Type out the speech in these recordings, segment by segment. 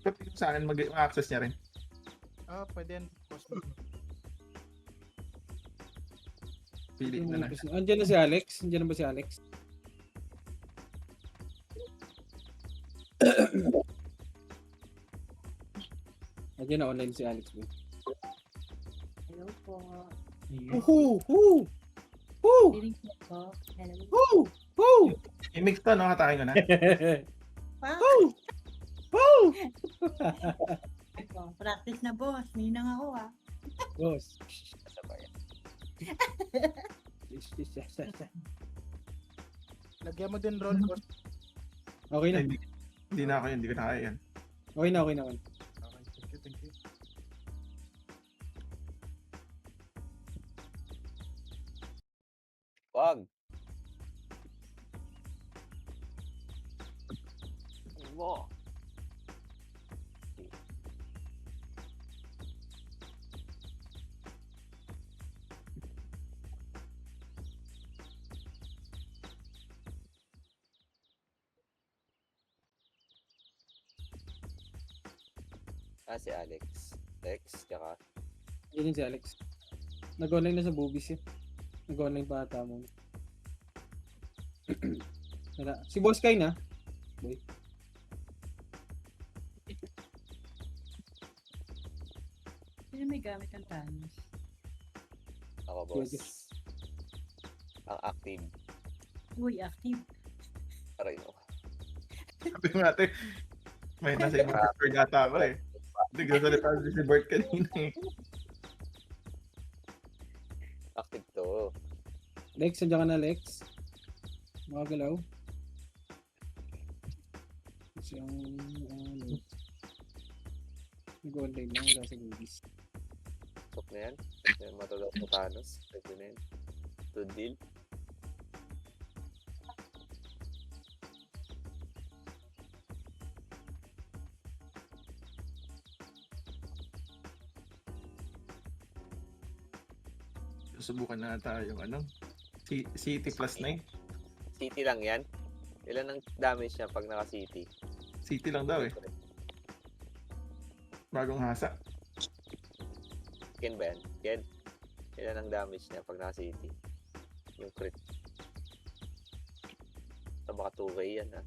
Pati sa akin mag-access niya rin. Pwede yan. Post mo. Pili na lang. Andiyan na si Alex? Andiyan na ba si Alex? Andiyan na online si Alex. Hello po. Woohoo! Woo! Woo! Piling po. Hello. Woo! Woo! I-mix to, no? Hatakin ko na. Pa. Woo! Woo! Practice na boss. Ninang ako ah. Boss. Sabay. Lagyan mo din roll, boss. Okay na. Hindi na ako yun, hindi ko na kaya yan. Okay na, okay na. Okay, thank you. Wag. Mo. Si Alex. Lex, tsaka Yun si Alex. Nag-online na sa boobies yun. Nag-online pa ata mo. Wala. Si Boss Kay na. Boy. Sino may gamit ang Thanos? ako, boss. Pwede. Ang active. Uy, active. Aray no. Sabi ko natin, may nasa ibang Discord yata ako eh. Hindi ko salita si Bert kanina eh. Active to. Lex, andiyan ka na, Lex. Makagalaw. Kasi ang nag-online lang wala sa boobies. Sok na yan. Yan matagal sa Thanos. Pwede na yan. To deal. Susubukan na tayo yung ano. City plus 9. City lang yan. Ilan ang damage niya pag naka-city? City lang daw eh. Bagong hasa. Ken ba yan? Ken? Ilan ang damage niya pag naka-city? Yung crit. Ito baka 2K yan ha.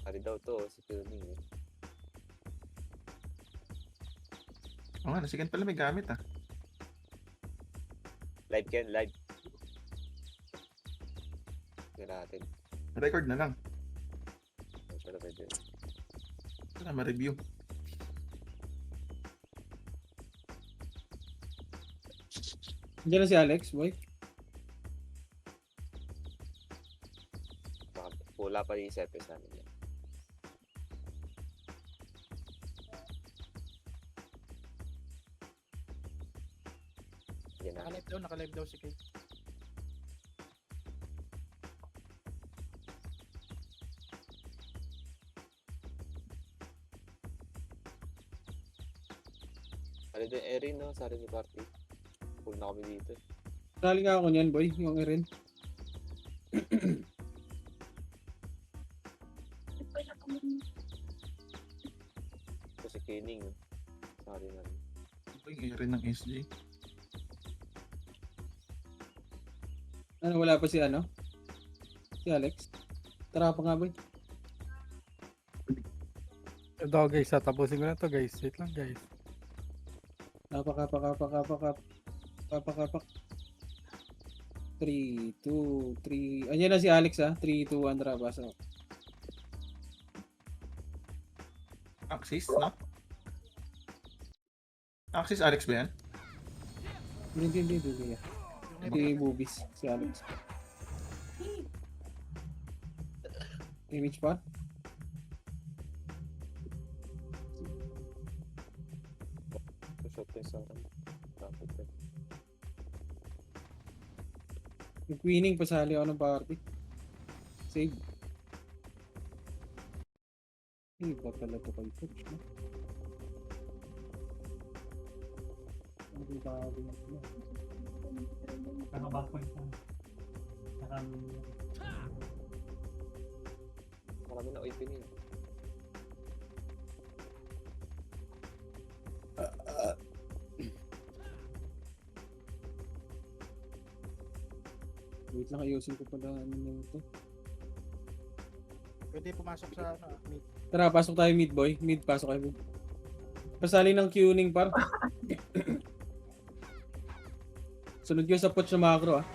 Ari daw to, si Tuning eh. Oo nga, nasigan pala may gamit ah. Live Ken, live. Tingnan natin. Record na lang. Ano siya na pwede. Para ma-review. Andiyan na si Alex, boy. Baka pula pa yung service namin yan. Yan na. Naka-live daw si Kate. Ano din Erin no? Sa rin yung party. Full na kami dito. Sali nga ako niyan, boy. Yung Erin. Ito si Kining. Sa rin na rin. Ito yung area ng SJ. Ano, wala pa si ano? Si Alex. Tara pa nga, boy. Ito guys, tapusin ko na to guys. Wait lang guys. Kapak. 3, 2, 3. Andiyan na si Alex ha. 3, 2, 1, tara. Basa. Axis, no? Axis Alex ba yan? Hindi. Hindi boobies. Si Alex. Image pa? Shot yung sa akin. Tapos eh. Yung Queening, pasali ako ng party. Save. Iba pala to kay coach, no? Ano ba ako yun? Naka-backpoint lang. kami na opening. Wait lang, ayusin ko pala ano na ito. Pwede pumasok sa mid. Tara, pasok tayo mid boy. Mid, pasok tayo mid. Pasali ng tuning par. Sunod yun sa push na macro ah.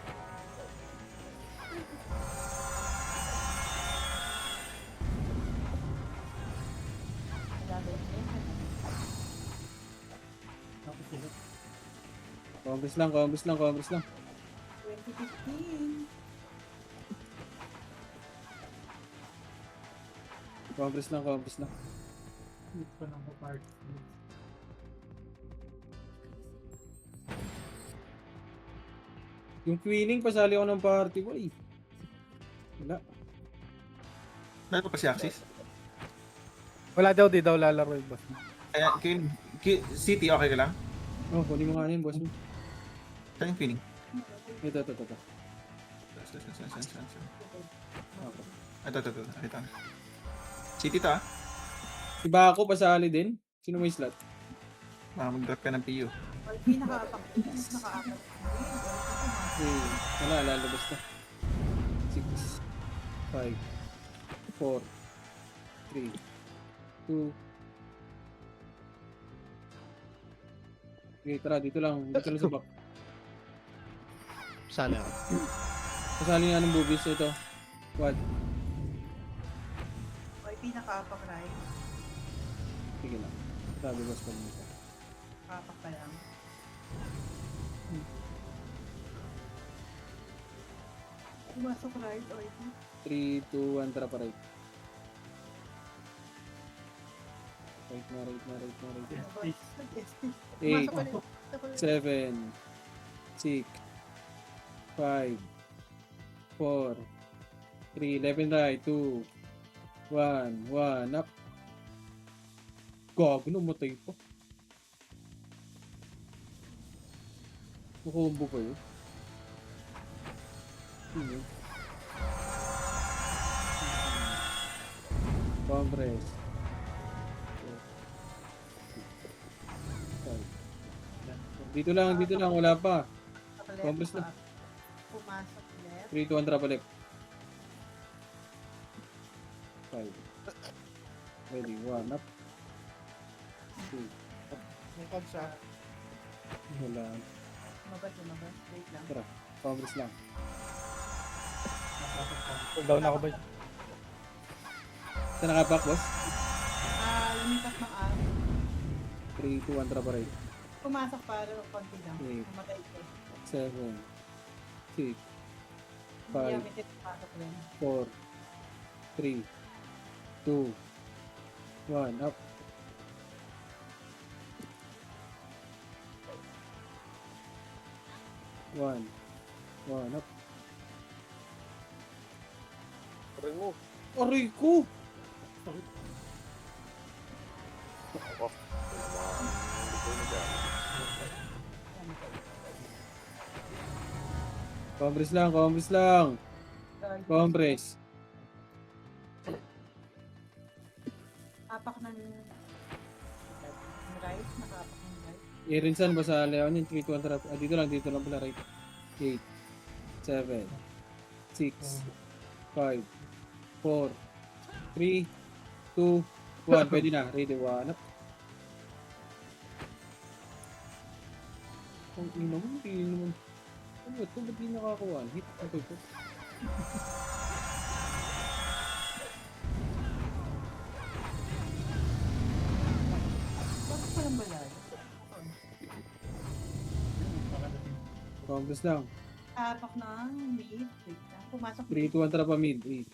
Congress lang, congress lang, congress lang. 2015. Congress lang, congress lang. Mid pa ng part. Yung queening, pasali ako ng party boy. Wala. Lalo pa si Axis. Wala daw, di daw lalaro yung boss mo. Kaya, City, okay ka lang? Oh, kunin mo nga yun, boss mo. Saan yung feeling? Ito. Ito. City to ah. Si Bako pasali din. Sino may slot? Baka mag-drop ka ng PU. Pinaka-apak. Naka-apak. Okay. Wala, lalabas na. 6, 5, 4, 3, 2. Okay, tara, dito lang. Dito lang sa back. Sana. Pasali nga ng boobies ito. Quad. Ay, pinaka-apak right. Sige lang. Sabi boss pa nito. Apak pa lang. Pumasok right o ito. 3, 2, 1, tara pa right. Right na, right na, right na, right na. Pumasok 8, pa rin. 7, 6, 5, 4, 3, left and right, 2, 1, 1, up. Gago, namatay pa. Nakombo pa yun. Sino? Compress. Dito lang, wala pa. Compress na. Pumasok left. 3, 2, 1, trap left. 5. Ready, 1, up. 2, May cog siya. wala. Lumabas. Wait lang. Tara, compress lang. Pull down ako ba? Ito nakapack, boss. Lumipas ng arm. 3, 2, 1, trap right. Pumasok para konti lang. Okay. Namatay ko. 7, 6, Hindi Five. kami pumasok rin. 4, 3, 2, 1, up. 1, 1, up. Aray mo. Aray ko! Ako. Hindi ko nag-ano. Compress lang, compress lang. Compress. Apak ng right. Nakaapak ng right. Irinsan ba sa Leon yung 3, 2, 1, trap? Dito lang pala right. 8, 7, 6, 5, 4, 3, 2, 1. Pwede na. Ready, 1, up. Ang ina mo, hindi naman. Ano ito? Ba't di nakakuha? Hit. Ito. Bakit parang malayo? Compress lang. Apak ng mid. Wait lang. Pumasok 3, 2, 1, trap pa mid. 8,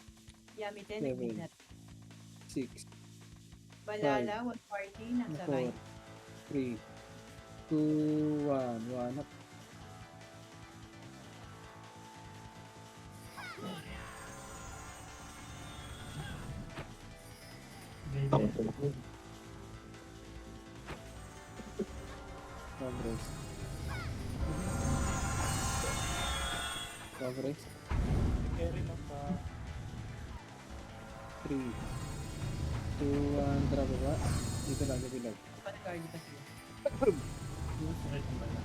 Yami 10. Seven. Nag-mid 6, Balala. One party. Nasa 4, right. 3, 2, 1, 1, up. Compress. Compress. Carry lang pa. 3, 2, 1, drop baba. Dito lang, dito lang. Pa nag-RD pa sila. Sakit ang bala.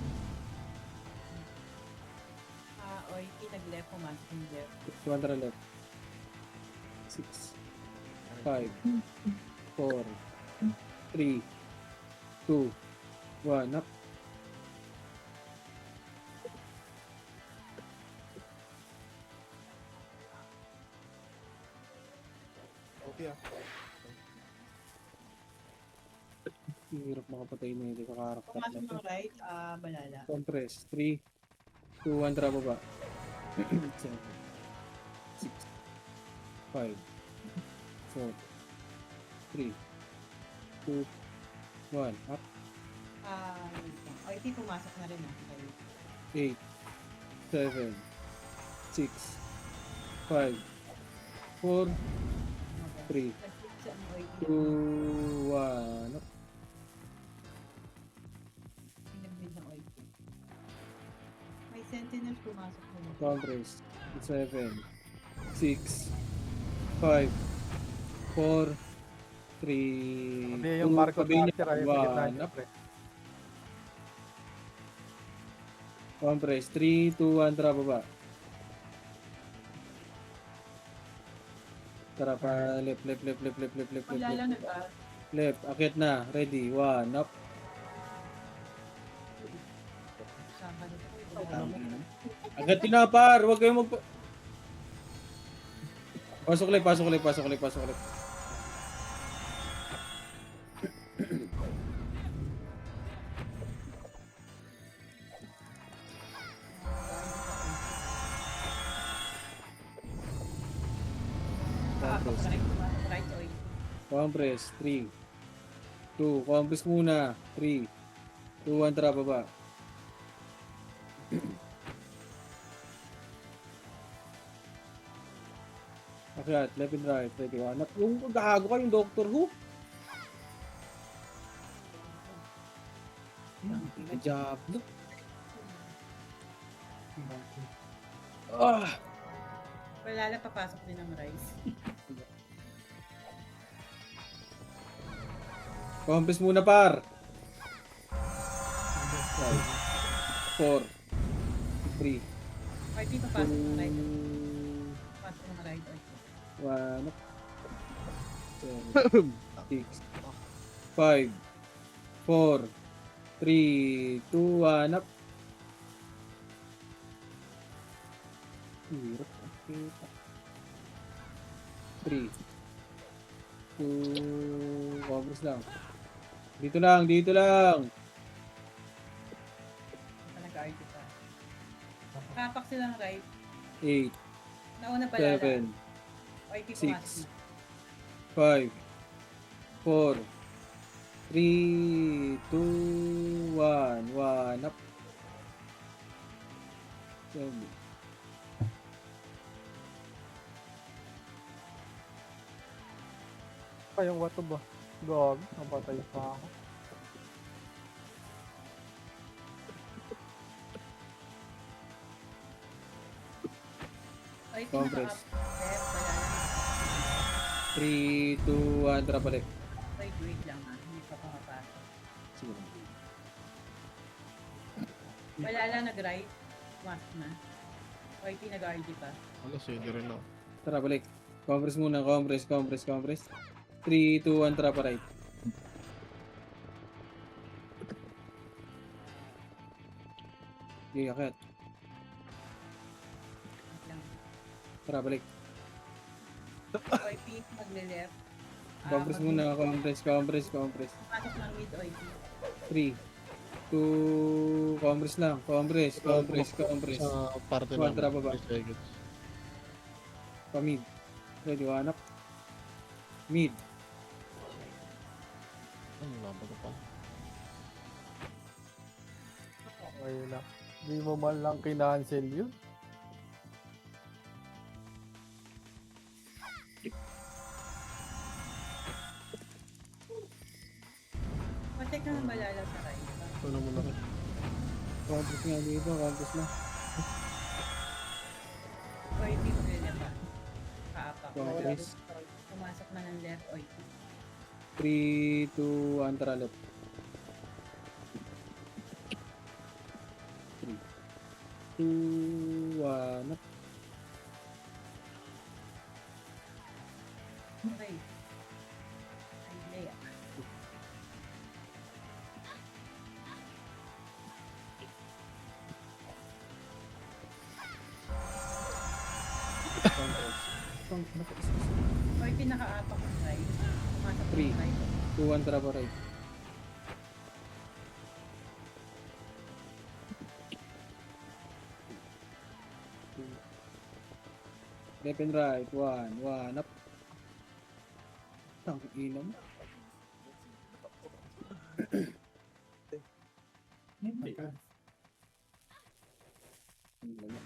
Oiki, nag-left, pumasok yung left. 200 left. 6, 5, 4, 3, 2, 1, up. Okay ah. Hirap makapatay na hindi kakarakter Pumasok na to. ng right, balala. Compress. 3, 2, 1, drop baba. 7, 6, 5, 4, 3, 2, 1, up. Oiki, pumasok na rin ah. 8, 7, 6, 5, 4, 3, Nag-fix ang Oiki. 2, 1, up. Pinag-mid ng Oiki. May sentinels pumasok na. Compress. 7, 6, 5, 4, 3, Hindi yung Marco Pabinyo, Archer ay gitna 1, niya, up. pre. Compress. 3, 2, 1, tara baba. Tara pa, left. Balala nag-R. Left, akit na, ready, 1, up. Saka na. Agad tinapar, huwag kayong magpa... Pasok ulit. Compress. Right, Oiki. Compress, 3, 2, compress muna, 3, 2, 1, tara baba. Akyat, left and right, ready, 1, up. Yung gago ka yung Doctor Who. Diablo. Ah! Balala, papasok din ng rice. Compress muna par. 5, 4, 3, Oiki, papasok ng right. 2, Papasok ng right, Oiki. 1, 7, 6, 5, 4, 3, 2, 1, up. Hirap. 3, 2, compress lang. Dito lang. Nag-RD pa. Kapak sila ng right. 8, Nauna balala. 7, Oiki, 6, pumasok. 5, 4, 3, 2, 1, up. 7. Ay, yung wato ba? Gog, napatay pa ako. Oiki, Compress. naka-up. Balala. 3, 2, 1, tara balik. Wait lang ah. Hindi pa pumapasok. Sige. Balala, nag-right. Pumasok na. Oiki, nag-RD pa. Wala, sige rin ako. Tara balik. Compress muna, compress. 3, 2, 1, tara pa right. Okay, akit. Wait lang. Tara balik. Oiki, magle-left. Compress muna, compress. Pumasok ng mid, Oiki. 3, 2, compress lang. Compress. Sa parte One, tara baba. 3 seconds. Pa-mid. Ready, 1 up. Mid. Ano laban ko pa? Okay lang. Hindi mo man lang kinancel yun. Pacheck na ng balala sa right. Ano mo na rin? Compress nga dito, compress na. Oiki, magle-left pa. Kaapak. Compress. Pumasok na ng left, OIT. 3, 2, 1, tara left. 3, 2, 1, up. Okay. Ay, Lea. OIT naka-apak ng right. Pumasok Three. ng right. 2, 1, tara pa right. Left and right, 1, 1, up. Ang ina mo. Ina mo.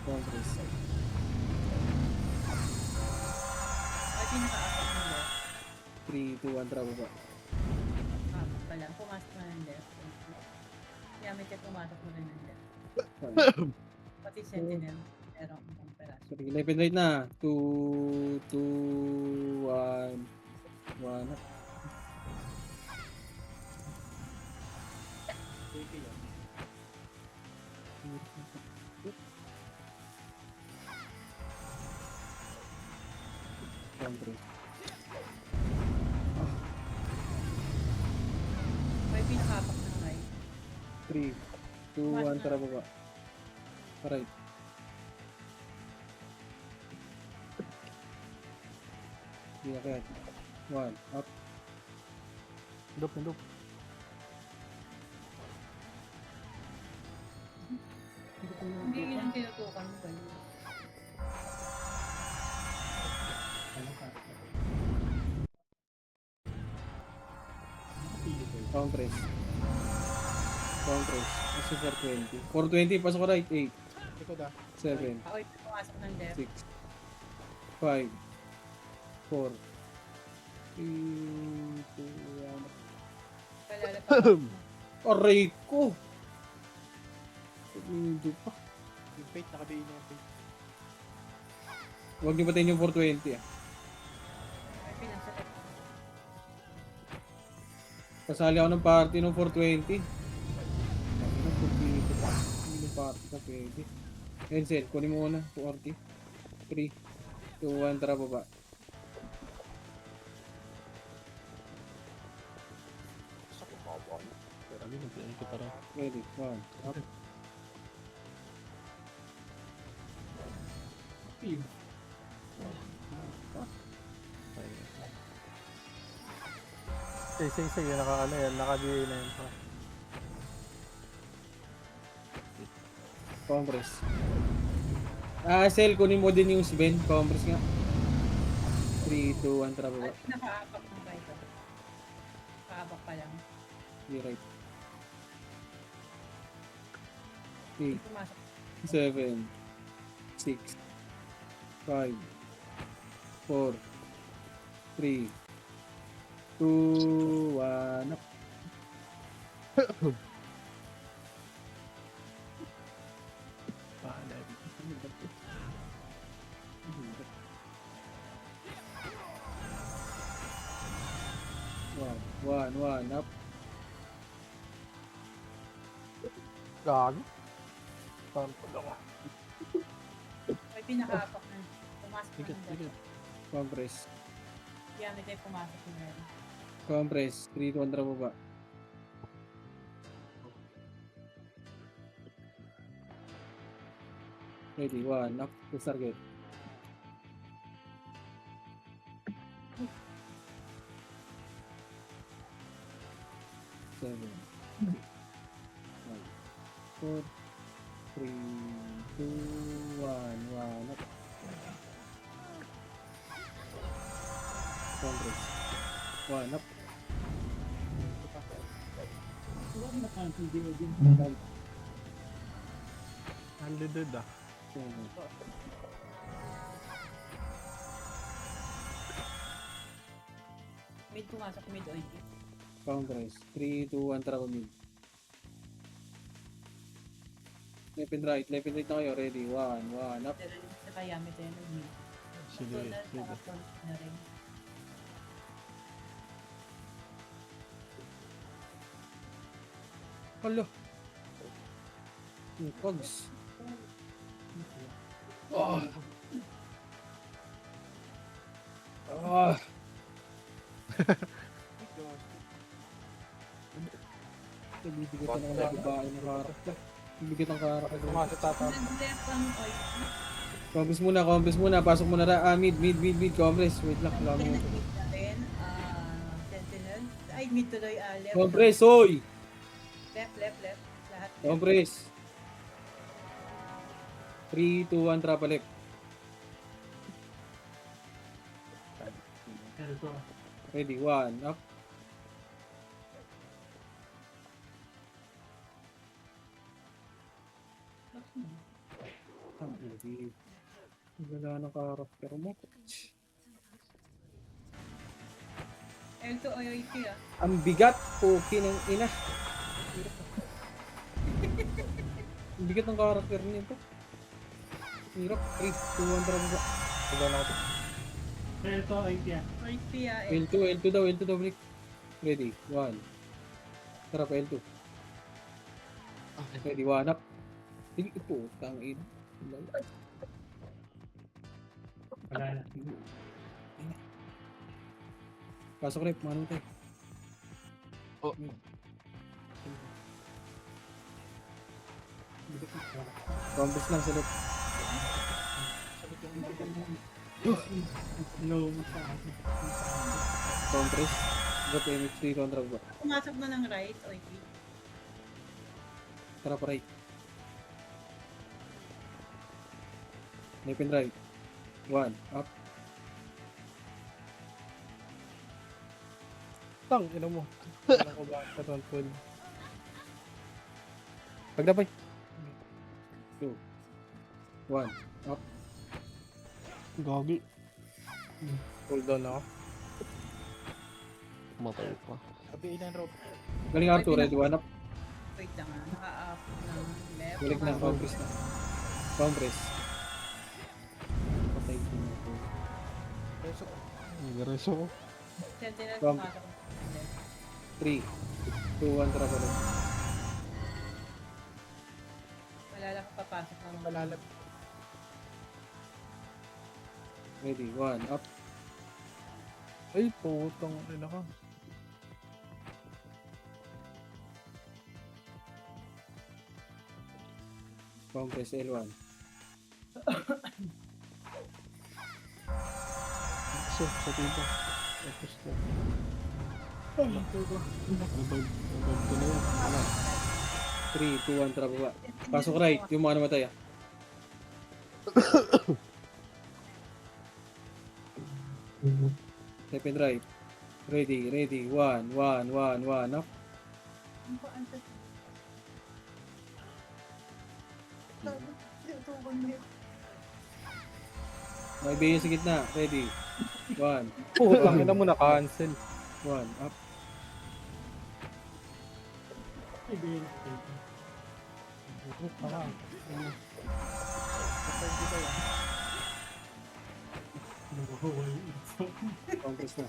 Congress. OIT naka-apak ng left. 3, 2, 1, tara baba. Apak pa lang. Pumasok na ng left. Kaya may chat pumasok mo rin ng left. Pati sentinel. Meron ang peraso. Sorry, left and right na. 2, 2, 1, 1, up. Congress. OIT naka-apak ng right. 3, 2, 1, tara baba. Right. Hindi kaya. 1, up. Hindop. Hindi yun ang tinutukan mo ba yun? Congress. Kasi 420. 420, pasok ko right. 8, Likod ah. 7, OIT pumasok ng left. 6, 5, 4, 3, 2, 1. Kalala pa. Aray ko! Hindi pa. Yung fate, nakabihin na yung fate. Huwag niyo patayin yung 420 ah. OIT nasa left. Kasali ako ng party ng 420. Hindi ng party ka pwede. Encel, kunin mo muna. 240. 3, 2, 1, tara baba. Sa kumawan. Sabi, nag-ito para. Ready, 1, up. Say, yun naka-ano yan, naka-DA na yun. Pa. Congress. Sel, kunin mo din yung Sven. Congress nga. 3, 2, 1, tara baba. OIT naka-apak ng right. Naka-apak pa lang. Di right. 8, Pumasok. 7, 6, 5, 4, 3, 2, 1, up. One, up. Gago. Parang ako. OIT naka-apak na. Pumasok na Likod, ng likod. left. Compress. Kaya may tayo pumasok ng left. Compress. 3, 2, 1, tara baba. Ready, 1, up. Let's target. Seven, 4, 3, 2, 1, up. Congress. 1, up. Unleaded ah. Seven. Mid pumasok, mid OIT. Congress. 3, 2, 1, tara ko mid. Left and right na kayo. Ready, 1, 1, up. Pero sa Kayame tayo nag-meet. Sige, Donald, sige. saka Front na rin. Hala. Yung cogs. Oh. Ah. Nabibigat na ng babae ng karakter. Nabibigat ang karakter. Pumasok tata. Nag-left ang oil. Compres muna. Pasok muna na. Mid. Compres. Wait lang. Wala mo. Mid na rin. Sentinel. Ay, mid tuloy. Left. Compres, oy! Left. Lahat. left. Compres. 3, 2, 1, trapa left. Ready, 1, up. Wala ng karakter mo. L2 OYP ah. Ang bigat, okay ng ina. Ang bigat ng karakter nito. Hirap. 3, 2, 1, trapa left. Wala na ako. OYP ah. L2 daw, break. Ready, 1. Tara pa, L2. Ready, 1 up. Hindi, putang ina. Wala na. Pasok rep, manong tayo. Oh. Compres lang sa left. Compres. Drop MX3 contra ba? Pumasok na ng right, OYP. Tara pa right. Left and right. 1, up. Tang, ina mo. Wala ko ba sa round 12? Pagdapay. 2, 1, up. Gagi. Hold down ako. Matay pa. Sabihin ng rope. Galing Arthur, ready, 1 up. Wait lang ah. Naka-up ng left. Balik na, compres na. Compres. Patay ko na ito. Reso. Nagareso ko. Sentinel From- pumasok ng left. 3, 2, 1, tara pa rin. Malala ka papasok ng Malalap. Ready, 1, up. Ay, putang ina ka. Compress L1. So, sa tiba. Tapos na. Revive ko na yan. Wala. 3, 2, 1, tara baba. Pasok right, yung mga namatay ah. Left and right. Ready, 1, 1, 1, 1, up. May bayo sa gitna. Ready. 1, Putang ina mo na-cancel. 1, up. Compress na.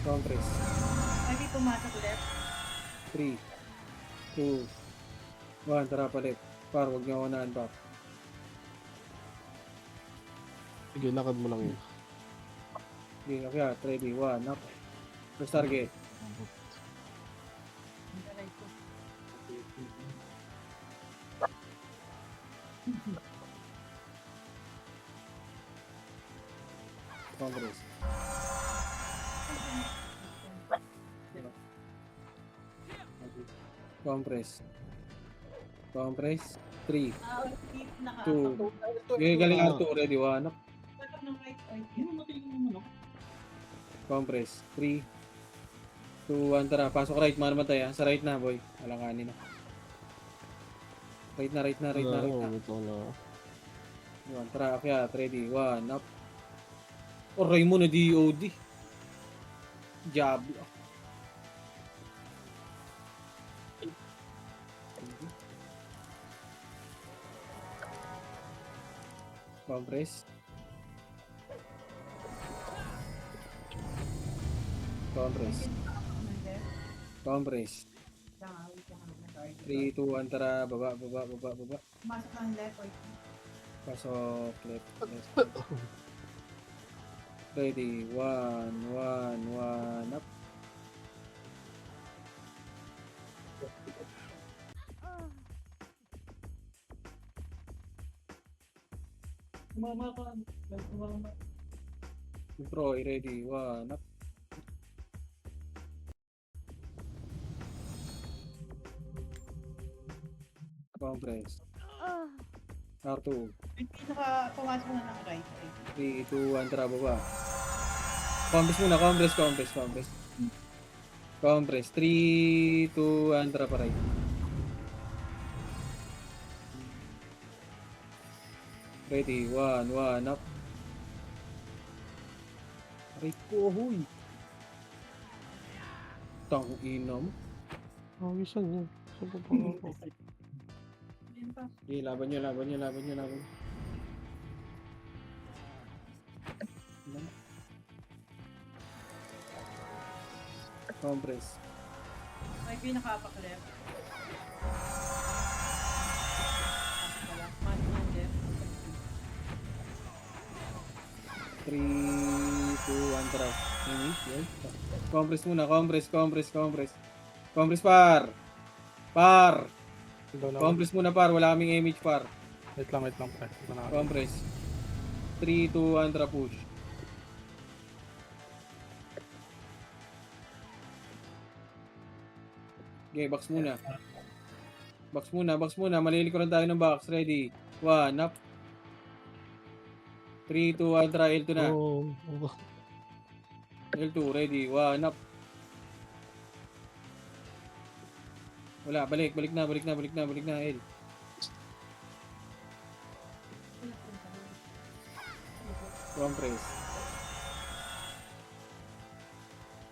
Compress. OYP pumasok left. 3, 2, 1, tara palit. Par, huwag niyo unahan pa. Sige, lakad mo lang yun. Okay, kaya, ready, 1, up. First target. Right ko. Compress. Compress. Compress. 3. OYP naka-up. Two. Yung galing Arto, ready, 1, up. Pasok ng right, OYP. Compress. 3, 2, 1, tara. Pasok right, mga namatay ah. Sa right na, boy. Alanganin na. Right na. Ito na. Yun, tara, kaya, ready, 1, up. Oray mo na DOD. Diablo. Compress. Compress. Compress. 3, 2, 1, tara. Baba. Pumasok ng left or Pasok. Left. Ready. 1, up. Mama ka. Mama. Troy, ready. 1, up. Compress. R2. Yung pinaka pumasok na ng right. 3, 2, 1, tara. Baba. Compress muna. Compress. Compress. 3, 2, 1, tara pa right. Ready. 1, up. Aray ko, huy. Tang inom. Awisan niya. Saan pa ako? Yun pa. Okay, laban nyo. Compress. May pinaka-apak left. Pumasok ng left. 3, 2, 1, tara. Compress muna. Compress. Compress par. Doon ako. Compress muna par. Wala kaming image par. Wait lang, pre. Ito na ako. Compress. 3, 2, 1, tara push. Okay, box muna. Box muna. Malilikuran tayo ng box. Ready. 1, up. 3, 2, 1, tara. L2 na. Oo. L2, ready. 1, up. Wala, balik na. L. Compress.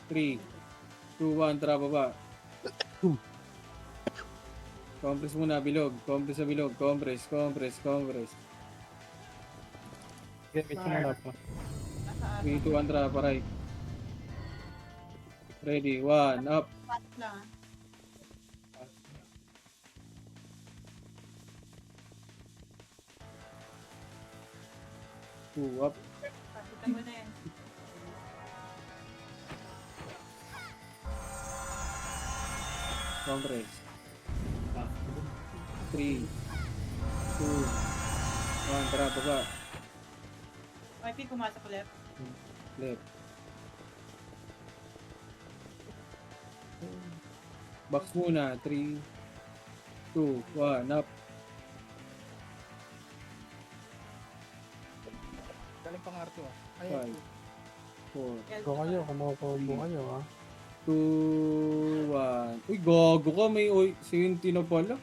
3, 2, 1, tara baba. Compress muna, bilog. Compress sa bilog. Compress. Okay, wait muna po. 3, 2, 1, tara, paray. Ready, 1, up. Pasok lang. Two, up. Pasok mo na yan. Compress. 3, 2, 1, tara, baba. YP pumasok left. Left. Box muna, 3, 2, 1, up. Galing pang Arto ah. 5, 4, Go kayo, kumapabo kayo ah. 2, 1. Uy, gago ka. May 70 na pala.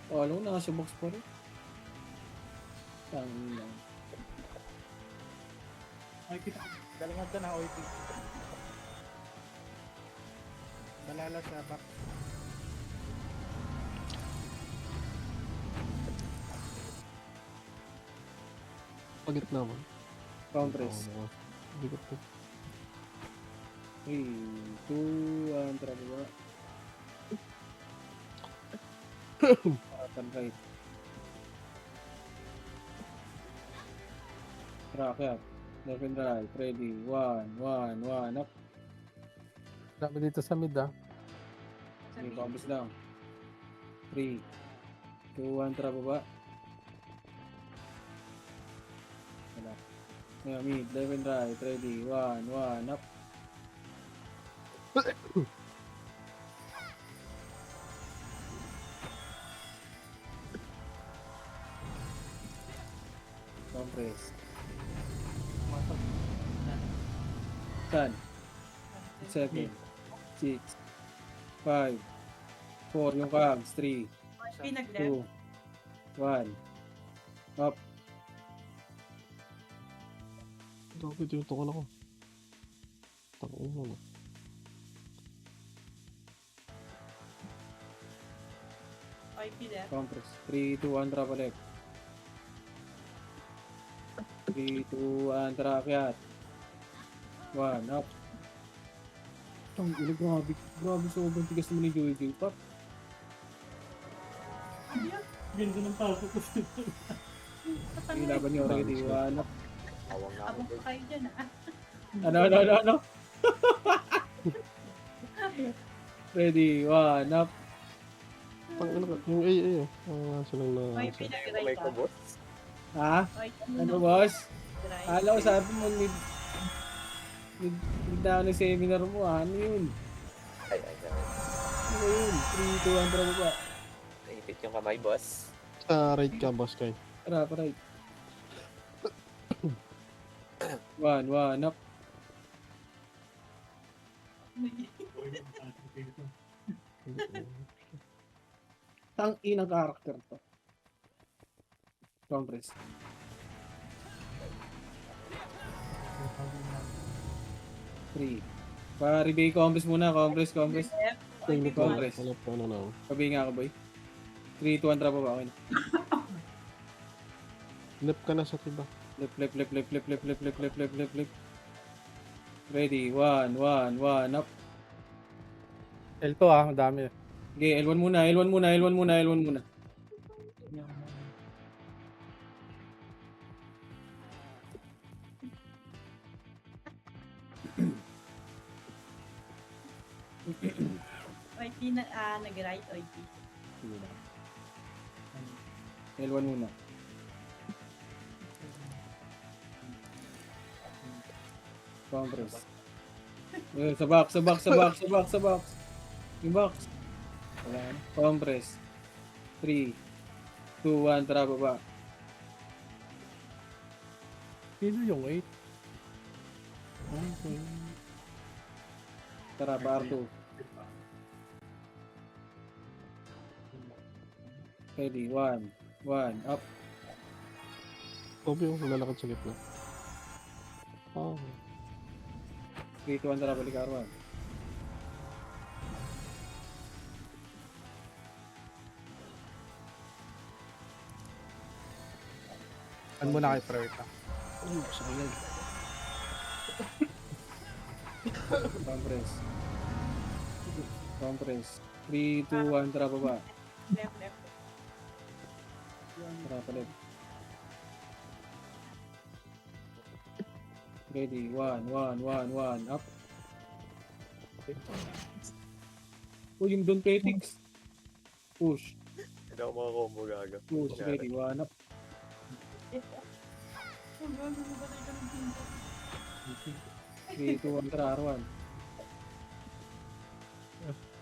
Alam ko, nasa box pa rin. Tangin lang. Ay, kita. Galing nga na, OIP. Balala sa back. Pagit naman. Compress. Bigat to. 3, 2, 1, tara baba. Turn right. Track up. Left and right. Ready. 1, up. Dami dito sa mid ah. Okay, compress lang. 3, 2, 1, tara baba. Wala. Ngayon, mid. Left and right. Ready. 1, up. Compress. Saan? 7, 6, 5, 4, yung cogs, 3, YP nag-left. 2, 1, up. Gago, tinutukan ako. Takong mo. YP left. Compress. 3, 2, 1, drop left. 3, 2, 1, tara, akyat. 1, up. Tang ina, grabe. Grabe, sobrang tigas naman ni Joy Pop. Ganda ng pasok ko. Yung laban niyo already. 1, up. Awang nga ako. Abang pa kayo dyan ah. Ano? Ready, 1, up. Pang ano ka, yung AA oh. Nasa lang na... May Kamay pinag-right ko, ka. boss. Ha? Okay, Ano, boss? Right. Alam ko, sabi mo, need na ng seminar mo, ano yun? Ay. Ano yun? 3, 2, 1, tara baba. Naipit yung kamay, boss. Sa right ka, boss Kyle. Tara, right. 1, up. Tang inang karakter to. Compress. Three. Pa-rebay compress muna. Compress. Tingnan ko, Congress. wala pa ano na ako. Sabi nga ako, boy. 3, 2, 1, trapa ba? Okay na. Left ka na sa tiba. Flip. Ready. 1, up. L2 ang dami. Okay, L1 muna. OIT na, nag-right OIT. L1 muna. Compress. Sa box. Yung box. Wala na. Compress. 3, 2, 1, tara baba. Sino yung 8? Tara, bar 2. Ready, 1, up. Kobe yung lalakad sa gitna. Oh. 3, 2, 1, tara, balik R1. Ano muna kay Proeta? Sayang. Compress. 3, 2, 1, tara baba. Left. Tara, palit. Ready, 1, up. Yung Don Petix. Push. Hindi ako mga combo gaga. Push, ready, 1, up. Ang gano'n mo ba tayo ka ng pinto? 3, 2, 1, tara, R1.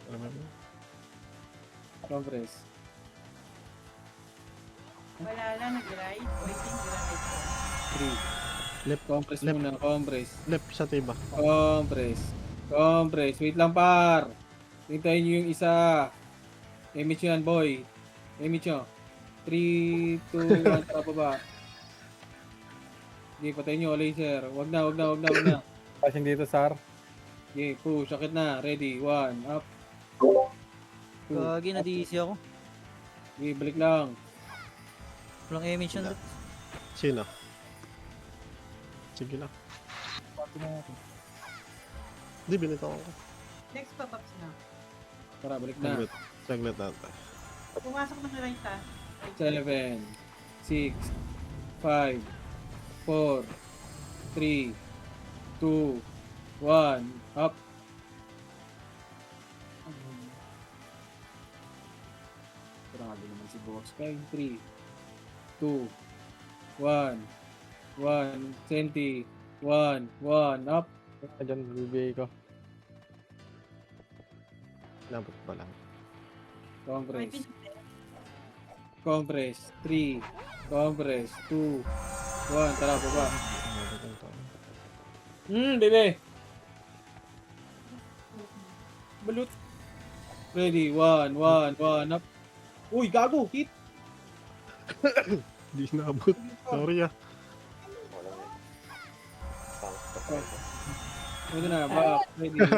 Alam mo? Compress. Wala lang, nag-right. OIT, nag-right. 3. Left. Compress Left. muna, compress. Left sa tiba. Compress. Wait lang, par. Hintayin nyo yung isa. Image yan, boy. Image nyo. 3, 2, 1, tara baba. Okay, patayin nyo, laser. Wag na. Passing dito, Sar. Okay, push. Sakit na. Ready, 1, up. Gagi, na-DC ako. Okay, balik lang. Walang image yun. Sino? Sige na. Di, binito ako. Next pop-ups na. Tara, balik na. Saglit natin. Pumasok na right ah. 7, 6, 5, 4, 3, 2, 1, up. Grabe naman si Boss. 3, 2, 1, 1, up. Diyan, bibigay ko. Nabot pa lang. OIT, Compress. 3, compress. 2, 1, tara, baba. Bebe. Balut. Ready, 1, up. Uy, gago, hit. Di nabot. Sorry ah. Wala na. Pang. Ito na, back. Ready, 1.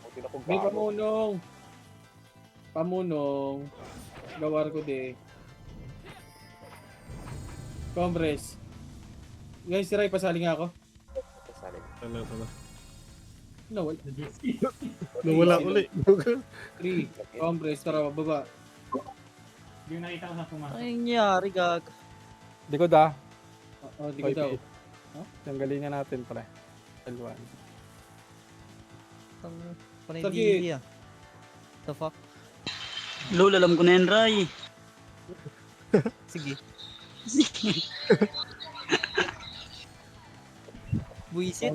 Puti na kung May bago. pamunong. Gawar ko de. Compress. Guys, si Ray, pasali nga ako. Kasali. Ano. Nawala. Nawala uli. 3. Compress, tara, baba. Ay, nangyari, gag. Likod ah. Di ko daw. Yung galingan natin, pre. L1. Panay Sige. di ah. The fuck? Lol, alam ko na yan, Ray. Sige. Buisit.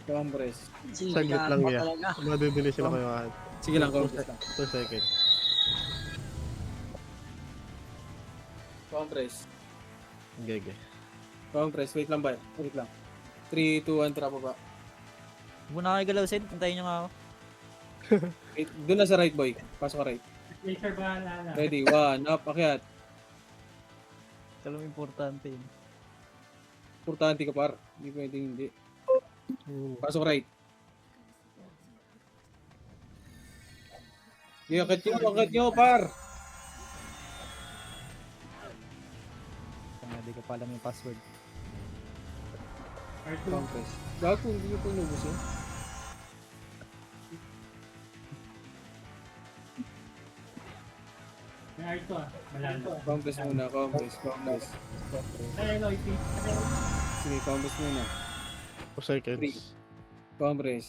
Compress. Saglit lang yan. Madidili sila kayo kahit. Sige lang, compress lang. 2 seconds. Compress. Gege. Compress, wait lang ba? Wait lang. 3, 2, 1, tara baba. Huwag na kayo galaw, Sid. Antayin nyo nga ako. Wait, doon na sa right, boy. Pasok ka right. Ready, 1, up, akyat. Talagang importante yun. Importante ka, par. Hindi pwedeng hindi. Pasok right. Akyat nyo, par. Hindi ko pa alam yung password. Compress. Gago, hindi nyo po inubos yun. Compress muna, compress. Sige, compress muna. 2 seconds. Compress.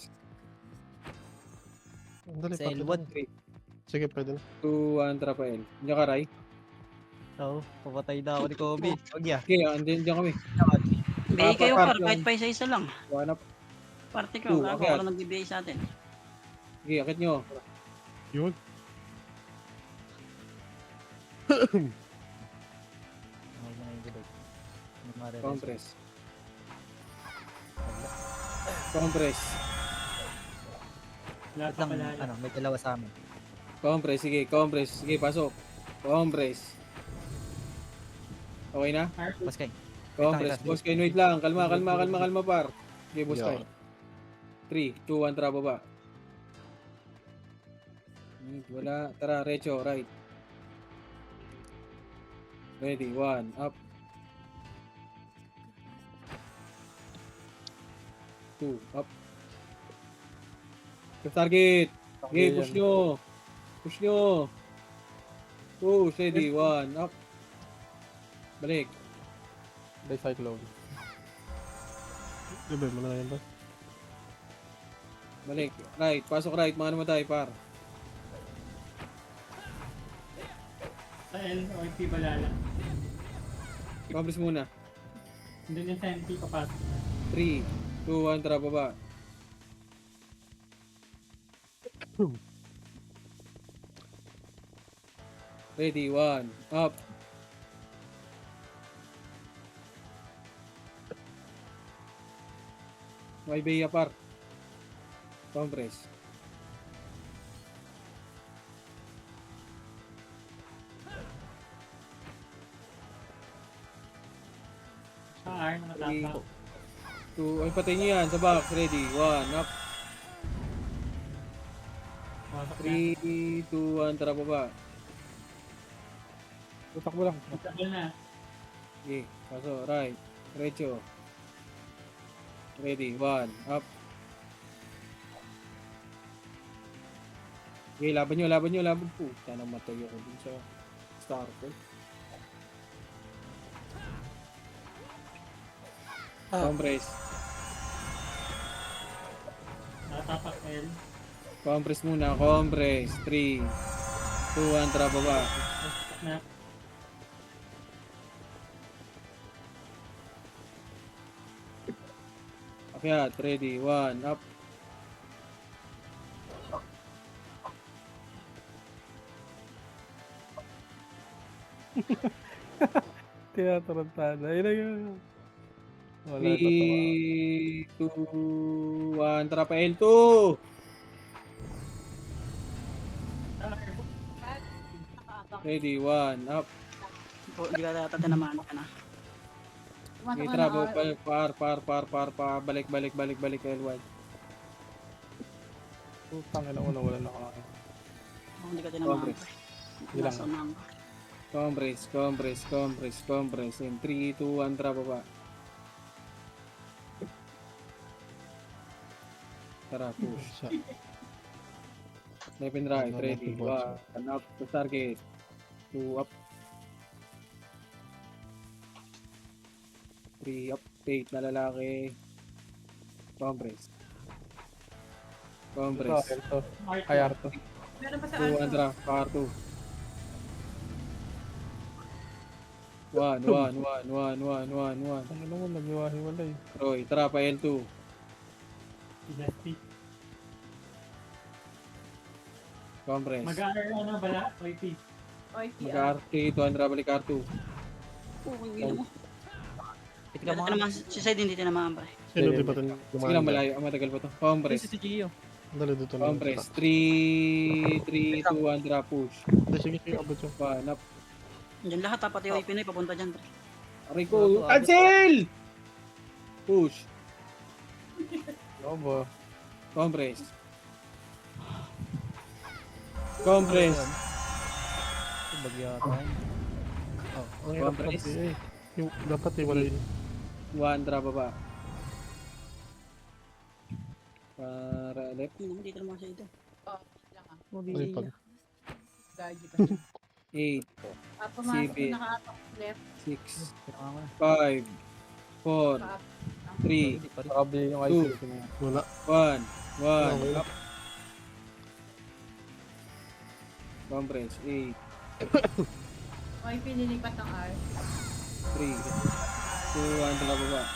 Ang dali Sa pa. L1. 3, Sige, pwede na. 2, 1, Trapael. Diyan ka, Ray. Oo, papatay na ako ni Kobe. Wag ya. Okay, andyan kami. Bigay kayo, Par, par. Kahit pa isa-isa lang. 1 up. Parte Two, ko. Ako akyat. lang nagbibigay sa atin. Sige, akit nyo. Yun. Ay, na yung gulog. Ano mare- Compress. Compress. Wait lang, ano, may dalawa sa amin. Compress, sige, compress. Sige, pasok. Compress. Okay na? Paskay. Compress. Boss kayo, wait lang. Kalma, par. Sige, boss Yeah. kayo. 3, 2, 1, tara, baba. Wala. Tara, recho, right. Ready, 1, up. 2, up. Target. Okay, push nyo. Push nyo. Push, ready, 1, up. Balik. By cyclone. Diba mo na yun ba? Balik. Right, pasok right. Mga namatay, par. Sa L o IP balala. Compress muna. Hindi yung sa MP papasok. 3, 2, 1, tara, baba. Ready, 1, up. May beya, par. Compress. Sa R, nakatapa. 2, ay patay niyo yan sa box. Ready, 1, up. Pasok na. 3, 2, 1, tara, baba. Utak mo lang. Double na. Okay, pasok, right. Derecho. Ready, 1, up. Okay, laban nyo. Puta, namatay ako dun sa Starfall. Compress. Nakatapak L. Compress muna, compress. 3, 2, 1, tara, baba. Pasok na. Akyat, ready, 1, up. Tinatarantana. Ayun na yun. Wala 3, 2, 1, tara pa L2. Ready, 1, up. Hindi ka data tinamaan ka na. Okay, tara, par. Balik, L1. Putang ina, wala na ako. Hindi ka tinamaan. Progress. Hindi lang. Nasa mga. Compress. In 3, 2, 1, tara baba. Tara, push. Isa. Left and right, Ano, ready. left and right. 1 up to target. 2 up. 3 up. 8 na lalaki. Compress. Ito. Art. Ay, Arto. Meron pa sa 2, Arto. Andra. Power 2. 1. Ano mo, naghiwa-hiwalay. Roy, tara pa L2. Dusty. Compress. Mag-aar ano bala? OIP. OIP. Mag-R3, 2 Andra, balik R2. Okay, gino mo. Ito Dito naman, si Side hindi tinamaan, pre. Sino di ba ito Sige lang, malayo. Matagal pa to. Compress. si Gio. Dali dito lang. Compress. 3, 2, 1, Andra, push. Hindi, sige, sige, abot yung. 1 up. Diyan lahat, pati yung Pinoy, papunta dyan, pre. Rico, cancel! Push. Ano ba? Compress. Compress. Bagyata. Ang hirap Compress. kasi eh. Yung, dapat hiwalay. 1 Andra, baba. Para left. Dito naman siya ito. Oh, lang ah. Ay, pag. Gaji pa siya. 8, Pumasok Sige. na naka-attack left. 6, Pinaka 5, 4, Naka-up. 3, Nakabi yung Two. IC na yan. Wala. 1 Okay. up. Compress. 8, OIP nilipat ng R. 3, 2, 1, tala baba.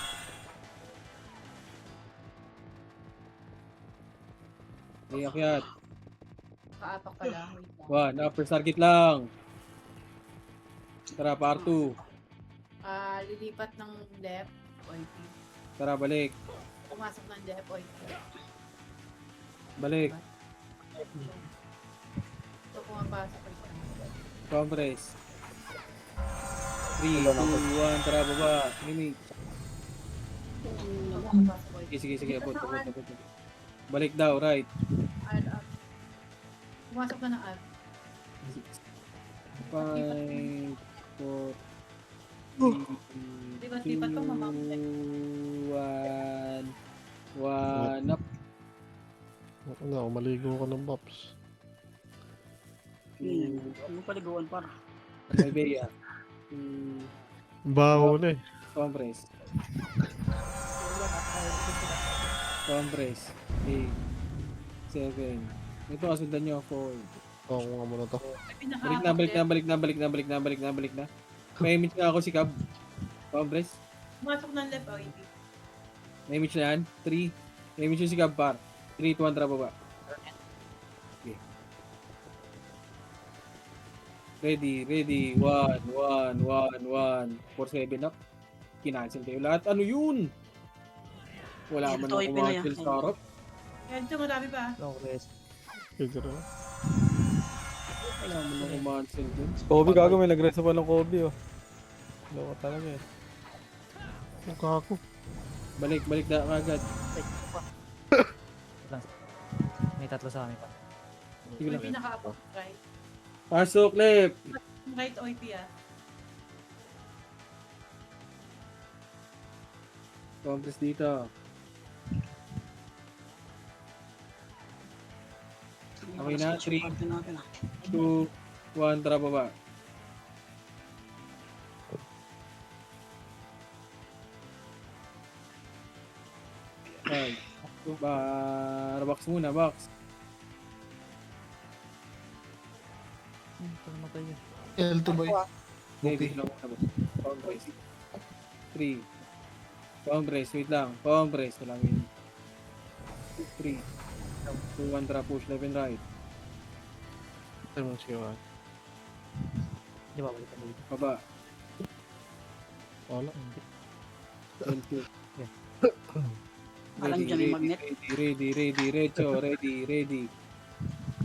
Iakyat. Naka-attack pala. Wait lang. 1, upper target lang. Tara, par 2. Lilipat ng left. OIP. Tara, balik. Pumasok ng left. OIP. Balik. So, pumapasok ko siya. Compress. 3, 2, 1, tara, baba. Limit. So, pumapasok ko Sige, sige, abot. Balik daw, right. R up. Pumasok na ng R. 5, 4, Lipat-lipat pa, mamamatay. 1, 1 up. Ano, maligo ka ng Pops. Yung paliguan, par. May beya. Baho na eh. Compress. Compress. 8, 7. Ito, kasundan nyo. 4. Oo, nga muna to. Balik na. May image na ako si Cab. Compress. Pumasok ng left. OIP. May image na yan. 3. May image yung si Cab par. 3, 2, 1, tara baba. Okay. Ready. 1, 1, 1, 1. 4, 7 up. Kinancel kayo lahat. Ano yun? Wala man Ito, akong Pinoy, cancel ah. sa harap. Yan, ito marami pa. Long rest. Pwede rin. Wala man akong cancel dun. Kobe, gago, may nag-rest pa ng Kobe, oh. Loko talaga eh. Mukha ako. Balik na agad. May tatlo sa amin pa. Sige lang. OIP naka-up. Right. Pasok, left. Right OIP ah. Compress dito. Okay na, Switch yung 3, party natin, ah. 2, 1, tara baba. Ay, box muna, box. Namatay yun. L2 boy. Heavy lang muna, boss. Compress. 3. Compress, wait lang. Compress, lang yun. 3. 2, 1, tara, push, left and right. Ito mo siya. Di ba, balikan dito. Baba. Wala. L2. Alam dyan yung magnet. Ready, ready.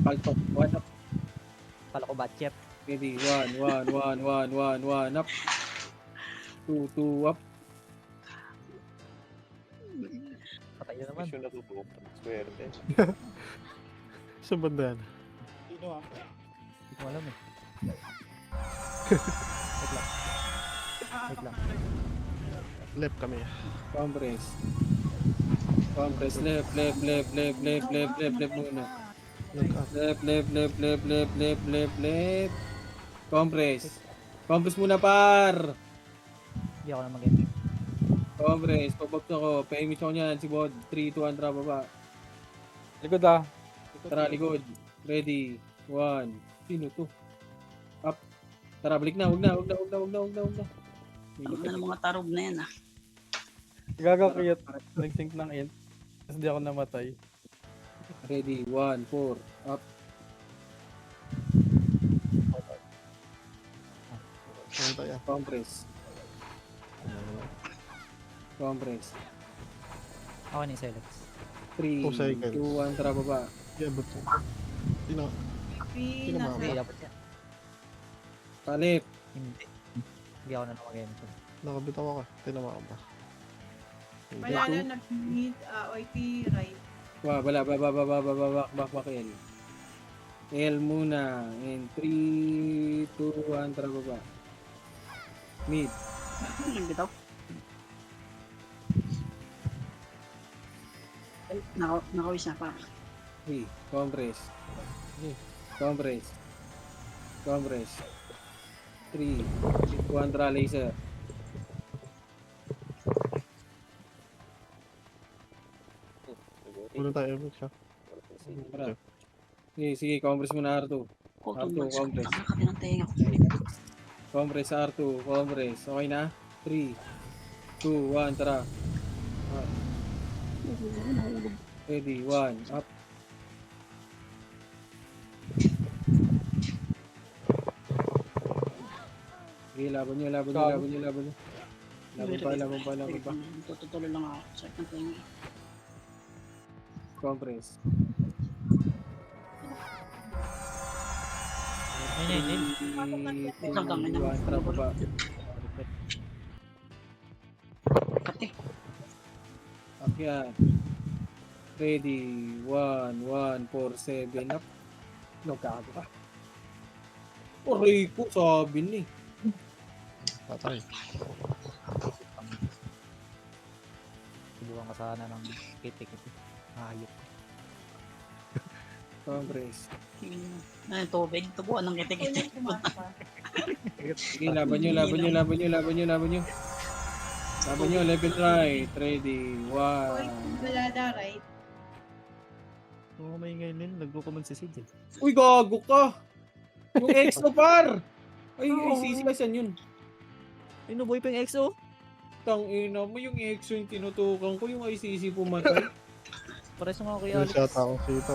Palpak, 1 up. Pala ko batchep. Ready, 1 up. 2 up. Patay na naman. Mission na tubo. Swerte. Sa banda yan. Hindi ko alam eh. Wait lang. Left kami. Compress. Compress. Left muna. Left up. Left. Compress. Compress muna, par. Hindi ako na mag-end. Compress. Pag-box ako. Pa-image ako niyan. Si Bod. 3, 2, 1, tara, baba. Likod ah. Tara, likod. Ready. 1. Sino to? Up. Tara, balik na. Huwag na. Ang ng mga tarog na yan ah. Gagakiyat. Nag-sync ng int. Tapos di ako namatay. Ready. 1, 4. Up. Ano tayo? Compress. Compress. Ako ni Selex. 3, 2 seconds. 2, 1, tara, baba. Yeah, but... Tino. Hindi Pinaka. dapat yan. Palit. Hindi. Hindi ako na mag-end. Nakabitaw ako. Tinama ka ba? Hindi. Wala na nag-meet OIP right. Back, L. L muna. In 3, 2, 1, tara, baba. Mid. Nagbitaw. Nakawis na para. 3, compress. Compress. 3, 1, tara, laser. Wala tayo epic siya. Tara. Sige, compress muna R2. Kotong Arto, mags. complex. Nakakati ng tenga ko. Compress R2, compress. Okay na? 3, 2, 1, tara. Up. Ready, 1, up. Sige, laban nyo. Laban pa. Tutuloy lang ako. Sakit ng tenga. Compress. Ayun. 3, 2, 1, tara, baba. Kati. Akyat. Ready, 1, 1, 4, 7, up. Nagkago ka. Aray ko, sabi ni. Patay. Subukan ka sana ng kiti-kiti. Ayok. Compress. Ay, tubig. Tubuan ng kiti-kiti. Sige, laban nyo. Laban nyo, left and right. Ready, 1. Balada right. Oo, may ngayon din. Nagko-comment si Sid eh. Uy, gago ka! Yung EXO par! Ay, sisi saan yun? Inuboy pa yung EXO? Tangina mo yung EXO yung tinutukan ko, yung ICC pumatay. Pares nga ako kay Yung Alex. shot ako dito.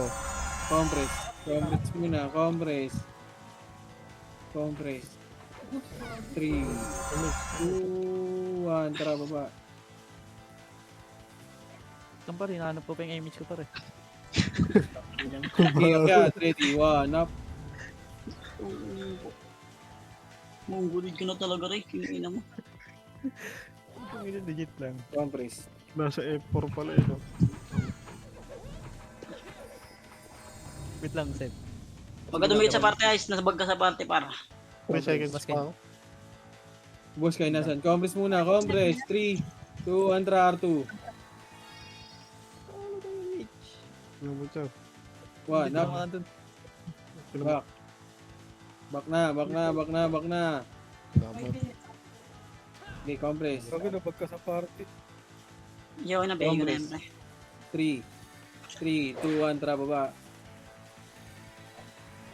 Compress. Compress muna, compress. 3, 2, 1, tara baba. Ito pa rin, hanap ko pa yung image ko pa rin. Kaya, ready, 1, up. Munggulit ka na talaga rin. Kinina mo. Ang legit lang. Compress. Nasa F4 pala eh. No? Wait lang, Seth. Pagka dumikit sa party ice, nasabag ka sa party para. 3 seconds Mas pa ako. Boss kayo nasan? Compress muna, compress. 3, 2, 1, tara, R2. Yung mo siya. 1, up. Pinama. Back na. Dapat. Okay, compress. Sabi na pagka sa party. Yaw na ba yun na Congress. pre. 3, 2, 1, tara, baba.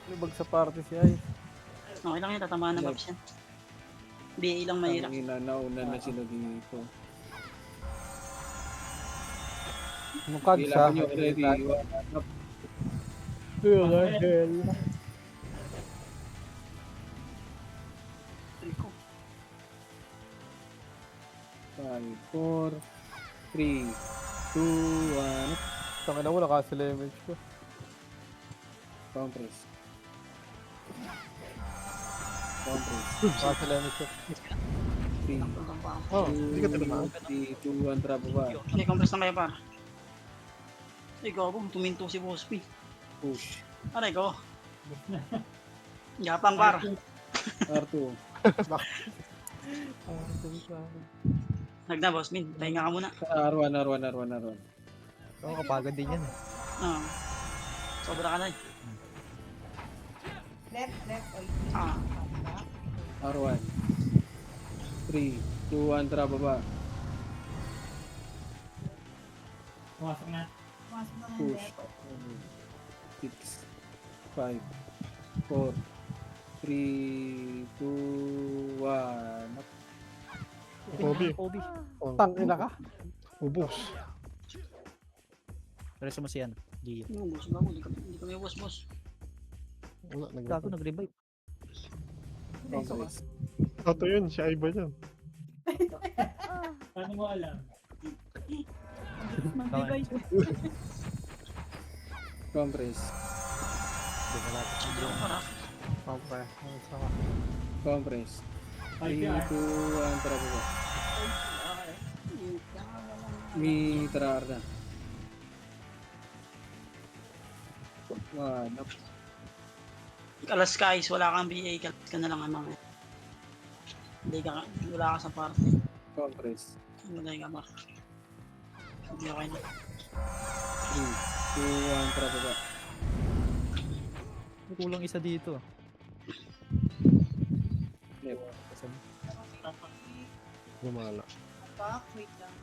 Libag sa party si Ay. Okay lang yun, tatamaan na Babs yan. BA lang mahirap. Tangina, nauna na sila dito. Mukag Sige, sa laban nyo, ready, 1, up. Rico. 5, 4, 3, 2, 1, up. Tangina mo, nakasila yung image ko. Compress. Nakasila yung image ko. 3, Oh, hindi ka tinamaan. 2, 1, tara, baba. Okay, compress na kayo para. Ay, gago, tuminto si Boss P. Push. Aray ko. Gapang para. R2. Nagna, boss min. Pahinga ka muna. R1, R1, R1, R1. Oo, kapagod din yan. Ah. Sobra ka na eh. Left, OIP. Ah. R1. 3, 2, 1, tara baba. Pumasok na. Pumasok naman Push. left. 6, 5, 4, 3, 2, 1. Kobe. Kobe. Tangina ka. Ubos. Reso mo siyan. Gio. Ano, boss ba? Hindi kami boss. Wala, Gago, nag-revive. Compress. Ito yun, si Ivan yun. Paano mo alam? Mag-device. Compress. Hindi mo lahat. Okay. Compress. 3, 2, 1, tara baba. Tara R na. 1, up. Alas guys, wala kang BA. Kalas ka na lang ang mga. Wala ka sa party. Compress. Wala ka ba? Hindi okay na. 3, 2, 1, tara baba. May kulang isa dito. Left. Gumala. Back, wait lang.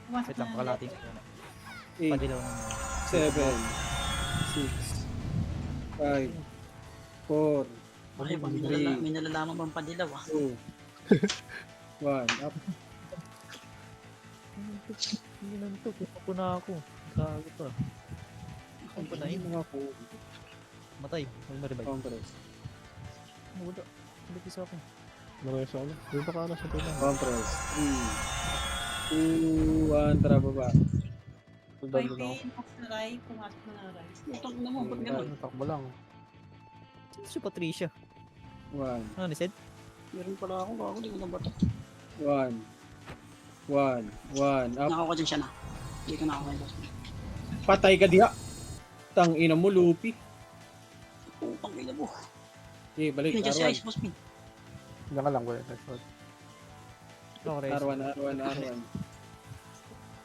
Pumasok Wait lang, na pakalating. left. 8, Padilaw ng 7, 6, 5, 4, Okay, pa, may nalalaman bang padilaw ah. 2, 1, up. Hindi na ito. Pupo na ako. Gago pa. Ako pa na yun. Matay. Huwag ma-revive. Compress. Wala. Hindi ko sa akin. Mareso ano? Dito ka na sa pila. Compress. 3, 2, 1, tara baba. Dalo na ako. OIP, box na right, pumasok na na right. Utang na mo, ba't ganun? Takbo lang. Sino si Patricia? 1, Ano ni Sed? Meron pala ako, bago di ko na bato. 1, 1, up. Nakaw ka dyan siya na. Hindi ka nakaw boss. Patay ka diha. Tang ina mo, lupi. Utang ina mo. Okay, balik. Hindi dyan si R1. Ice, boss min. Diyan ka lang, kuya. Ako, Reso. R1.